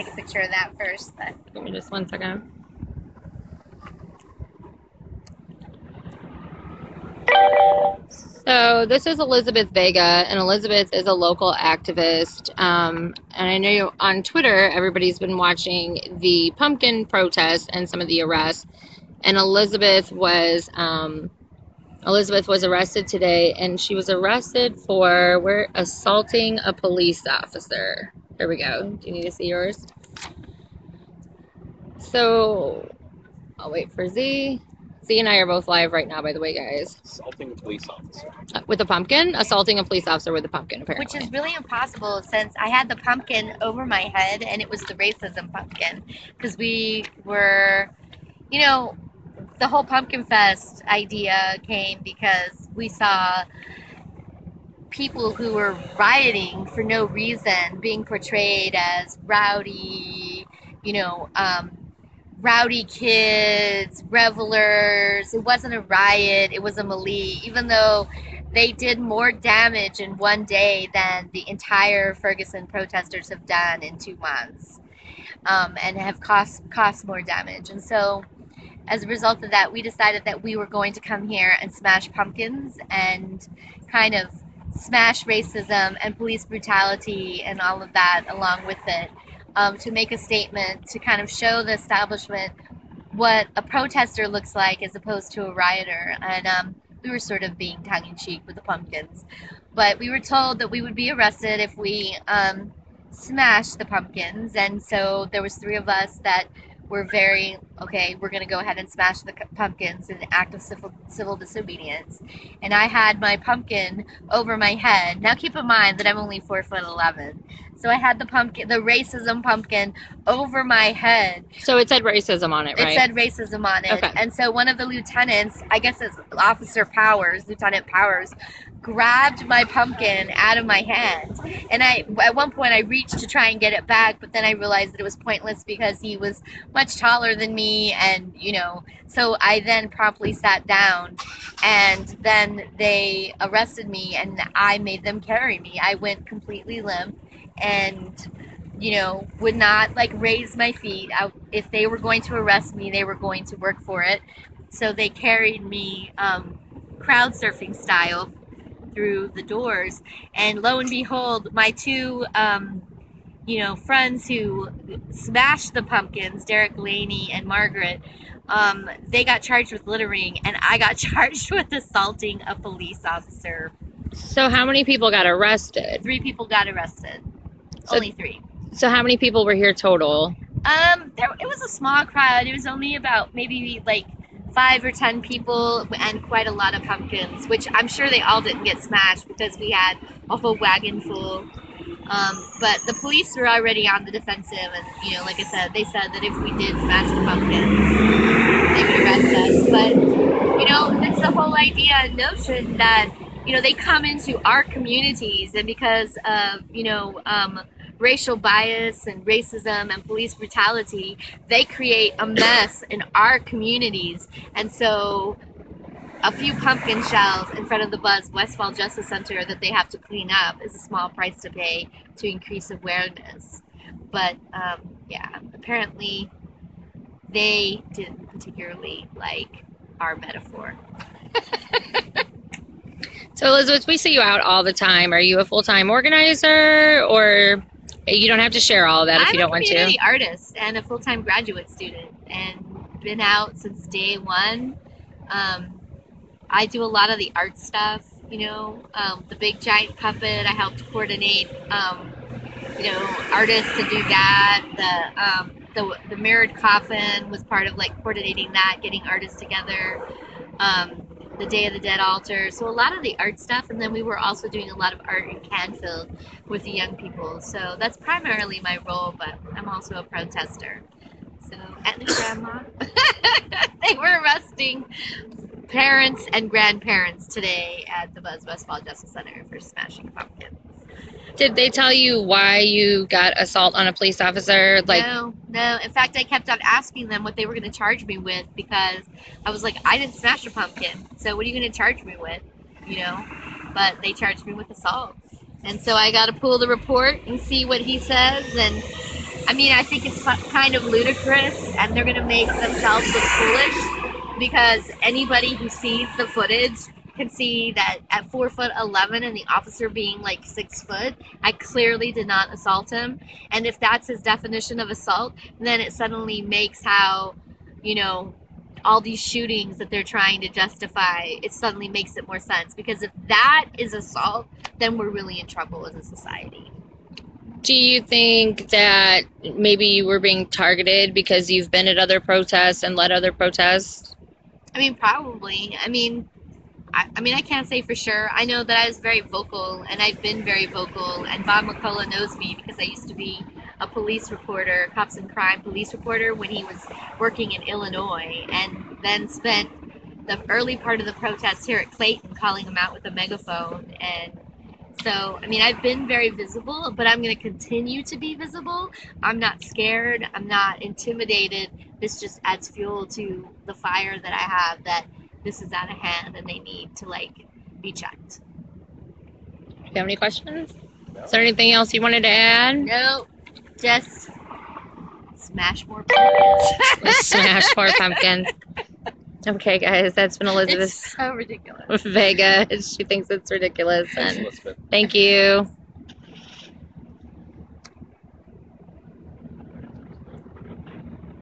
take a picture of that first. But. Give me just 1 second. So this is Elizabeth Vega, and Elizabeth is a local activist. And I know on Twitter, everybody's been watching the pumpkin protest and some of the arrests. And Elizabeth was arrested today, and she was arrested for assaulting a police officer. Here we go. Do you need to see yours? So I'll wait for Z. Z and I are both live right now, by the way, guys. Assaulting a police officer. With a pumpkin? Assaulting a police officer with a pumpkin, apparently. Which is really impossible since I had the pumpkin over my head and it was the racism pumpkin. Because we were, you know, the whole Pumpkin Fest idea came because we saw people who were rioting for no reason being portrayed as rowdy, rowdy kids, revelers. It wasn't a riot, it was a melee, even though they did more damage in one day than the entire Ferguson protesters have done in 2 months, and have cost more damage. And so as a result of that, we decided that we were going to come here and smash pumpkins and kind of smash racism and police brutality and all of that along with it, to make a statement, to kind of show the establishment what a protester looks like as opposed to a rioter. And we were sort of being tongue-in-cheek with the pumpkins. But we were told that we would be arrested if we smashed the pumpkins. And so there was 3 of us that were very, okay, we're going to go ahead and smash the pumpkins in an act of civil disobedience. And I had my pumpkin over my head. Now keep in mind that I'm only 4'11". So I had the racism pumpkin over my head. So it said racism on it, right? It said racism on it. Okay. And so one of the lieutenants, I guess it's Lieutenant Powers, grabbed my pumpkin out of my hand. And at one point I reached to try and get it back, but then I realized that it was pointless because he was much taller than me, and so I then promptly sat down, and then they arrested me and I made them carry me. I went completely limp and would not raise my feet. If they were going to arrest me, they were going to work for it. So they carried me crowd surfing style through the doors, and lo and behold, my 2 friends who smashed the pumpkins, Derek Laney and Margaret, they got charged with littering, and I got charged with assaulting a police officer. So how many people got arrested? 3 people got arrested. So, only 3. So how many people were here total? It was a small crowd. It was only about maybe 5 or 10 people and quite a lot of pumpkins, which I'm sure they all didn't get smashed because we had a whole wagon full. But the police were already on the defensive, and like I said, they said that if we did smash the pumpkins, they would arrest us. But that's the whole idea and notion that they come into our communities, and because of racial bias and racism and police brutality, they create a mess in our communities. And so a few pumpkin shells in front of the Westfall Justice Center that they have to clean up is a small price to pay to increase awareness. But yeah, apparently they didn't particularly like our metaphor. So Elizabeth, we see you out all the time. Are you a full-time organizer, or you don't have to share all of that if you don't want to? I'm a community artist and a full-time graduate student, and been out since day 1. I do a lot of the art stuff, the big giant puppet. I helped coordinate, artists to do that. The mirrored coffin was part of coordinating that, getting artists together. The Day of the Dead altar. So a lot of the art stuff, and then we were also doing a lot of art in Canfield with the young people. So that's primarily my role, but I'm also a protester. So at the grandma, they were arresting parents and grandparents today at the Westfall Justice Center for smashing pumpkins. Did they tell you why you got assault on a police officer? No. In fact, I kept on asking them what they were going to charge me with, because I was like, I didn't smash a pumpkin, so what are you going to charge me with? But they charged me with assault. And so I got to pull the report and see what he says. And I mean, I think it's kind of ludicrous, and they're gonna make themselves look foolish because anybody who sees the footage can see that at 4'11" and the officer being like 6 foot, I clearly did not assault him. And if that's his definition of assault, then it suddenly makes how, you know, all these shootings that they're trying to justify, it suddenly makes it more sense. Because if that is assault, then we're really in trouble as a society. Do you think that maybe you were being targeted because you've been at other protests and led other protests? I mean, probably. I can't say for sure. I know that I was very vocal, and I've been very vocal, and Bob McCullough knows me because I used to be a police reporter, cops and crime police reporter when he was working in Illinois, and then spent the early part of the protest here at Clayton calling them out with a megaphone. And so, I mean, I've been very visible, but I'm going to continue to be visible. I'm not scared. I'm not intimidated. This just adds fuel to the fire that I have, that this is out of hand and they need to, like, be checked. Do you have any questions? Is there anything else you wanted to add? No, just smash more pumpkins. Smash more pumpkins. Okay, guys, that's been Elizabeth It's so ridiculous. Vega. She thinks it's ridiculous. Thanks, And Elizabeth. thank you.